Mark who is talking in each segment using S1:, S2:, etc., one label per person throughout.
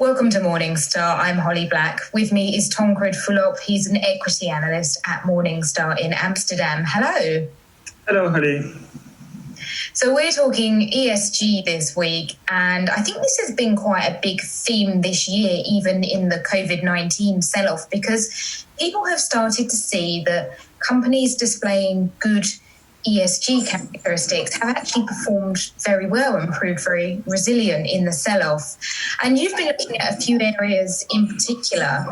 S1: Welcome to Morningstar. I'm Holly Black. With me is Tancrede Fulop. He's an equity analyst at Morningstar in Amsterdam. Hello.
S2: Hello, Holly.
S1: So we're talking ESG this week, and I think this has been quite a big theme this year, even in the COVID-19 sell-off, because people have started to see that companies displaying good ESG characteristics have actually performed very well and proved very resilient in the sell-off. And you've been looking at a few areas in particular.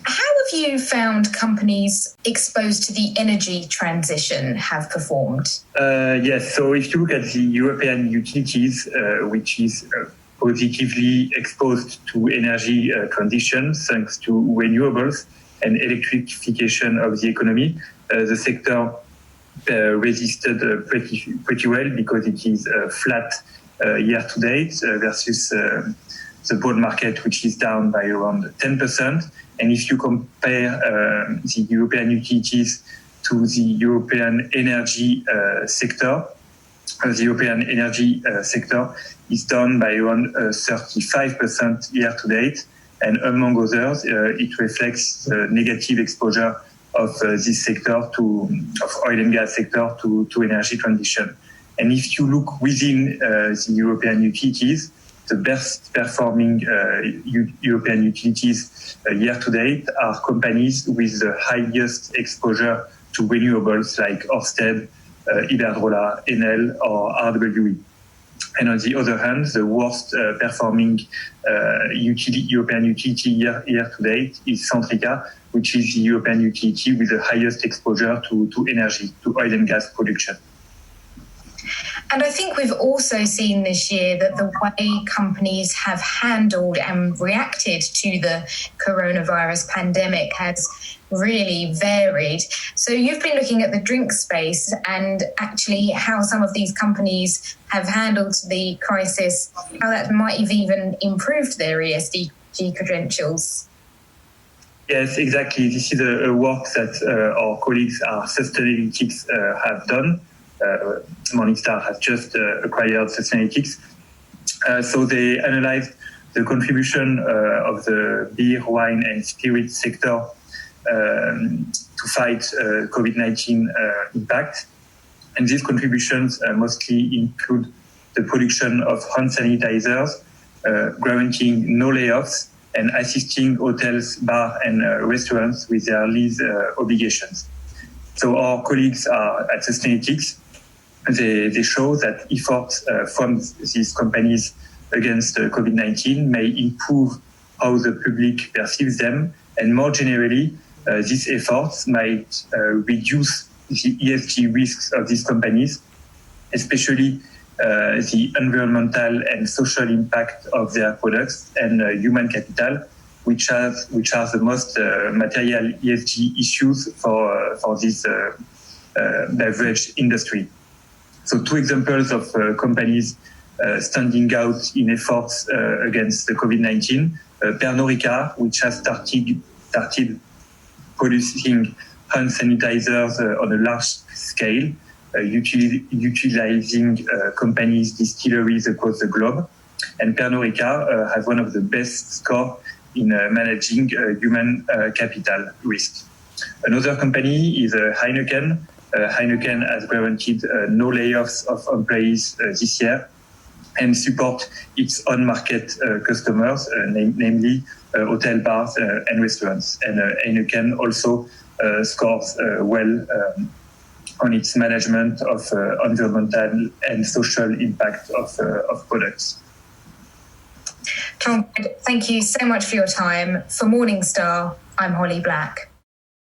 S1: How have you found companies exposed to the energy transition have performed?
S2: Yes, so if you look at the European utilities, which is positively exposed to energy transition thanks to renewables and electrification of the economy, the sector resisted pretty well because it is flat year to date versus the bond market, which is down by around 10%. And if you compare the European utilities to the European energy sector, the European energy sector is down by around 35% year to date. And among others, it reflects the negative exposure of this sector of oil and gas sector to energy transition. And if you look within the European utilities, the best performing European utilities year to date are companies with the highest exposure to renewables like Ørsted, Iberdrola, Enel, or RWE. And on the other hand, the worst performing European utility year to date is Centrica, which is the European utility with the highest exposure to energy, to oil and gas production.
S1: And I think we've also seen this year that the way companies have handled and reacted to the coronavirus pandemic has really varied. So you've been looking at the drink space and actually how some of these companies have handled the crisis, how that might have even improved their ESG credentials.
S2: Yes, exactly. This is a work that our colleagues at Sustainalytics have done. Morningstar has just acquired Sustainalytics. So they analyzed the contribution of the beer, wine, and spirits sector to fight COVID-19 impact. And these contributions mostly include the production of hand sanitizers, guaranteeing no layoffs, and assisting hotels, bars, and restaurants with their lease obligations. So our colleagues are at Sustainalytics. They show that efforts from these companies against COVID-19 may improve how the public perceives them, and more generally, these efforts might reduce the ESG risks of these companies, especially the environmental and social impact of their products and human capital, which are the most material ESG issues for this beverage industry. So two examples of companies standing out in efforts against the COVID-19. Pernod Ricard, which has started producing hand sanitizers on a large scale, utilizing companies' distilleries across the globe. And Pernod Ricard has one of the best scores in managing human capital risk. Another company is Heineken. Heineken has guaranteed no layoffs of employees this year and support its own market customers, namely hotel, bars, and restaurants. And Heineken also scores well on its management of environmental and social impact of products.
S1: Tom, thank you so much for your time. For Morningstar, I'm Holly Black.